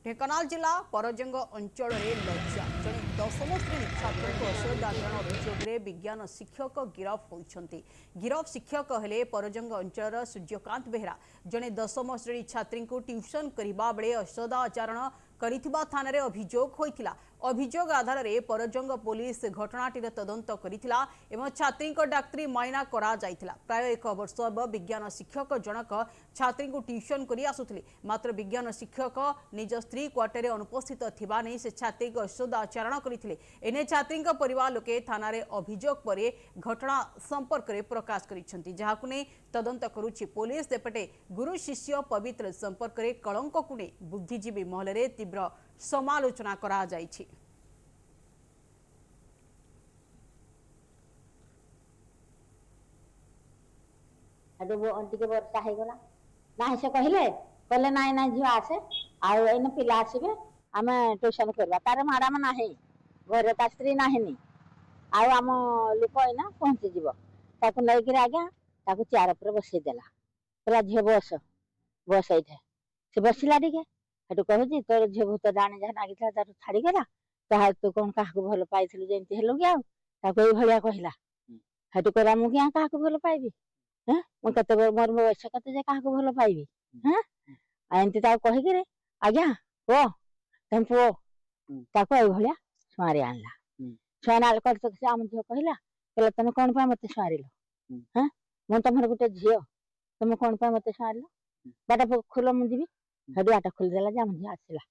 ढेंकानाल जिला परजंग अंचल लज्जा जड़े दशम श्रेणी छात्र को अश्लील आचरण अभियोग में विज्ञान शिक्षक गिरफ होती। गिरफ शिक्षक हेले परजंग अंचल सूर्यकांत बेहरा जड़े दशम श्रेणी छात्री को ट्यूशन करने बेले अश्लील आचरण करिथिबा थाना अभियोग होइथिला। अभियोग आधार में परजंग पुलिस घटनाटीर तदंत करिथिला एवं छात्री को डाक्तरी माइना करा जाइथिला। प्राय 1 वर्ष विज्ञान शिक्षक जनक छात्री को ट्यूशन करी आसुथिले, मात्र विज्ञान शिक्षक निज स्त्री क्वार्टर अनुपस्थित थिबा नै से छात्री को अश्लील आचरण करथिले। एने छात्री परिवार लोके थाना रे अभियोग परे घटना संपर्क में प्रकाश करिसेंती, जहाकु नै तदंत करुछि पुलिस। सेपटे गुरु शिष्य पवित्र संपर्क में कलंक को नै बुद्धिजीवी महल रे तीव्र समालोचना करा जाइछि। टे वर्षा होगा ना से कहले कहले नाई ना झील आसे आने पिला आसबे आम ट्यूशन करवा तार मैडम ना घरे ता स्त्री ना आम लोक ना पहुँची जीव ताकू नहीं आज्ञा ताकू चेयर पर बसईदेला कहला झील बस बस ये से बसला टे हेटू कहूँ तोर झील भूत डाणे जहाँ नागिला तार छाड़गला तार तू कौन क्या भल पाई जमी हेलु कि आगे कहला हेटू कहला मुझे क्या क्या भल पाइबी मुझे मोर बयस कत जे क्या भल पाइबी एमती कहीकि आज्ञा पुओ तुम पुओ ताको ये छुआरी आनला छुआने आम झील कहला कहला तुम कौन पाई मत छुआरिल हाँ मुझे तुम गोटे झील तुम कौन पाई मत छुआरिल बाटा खोल मुझे हेटू बाटा खोलीदेला आम झील आसला।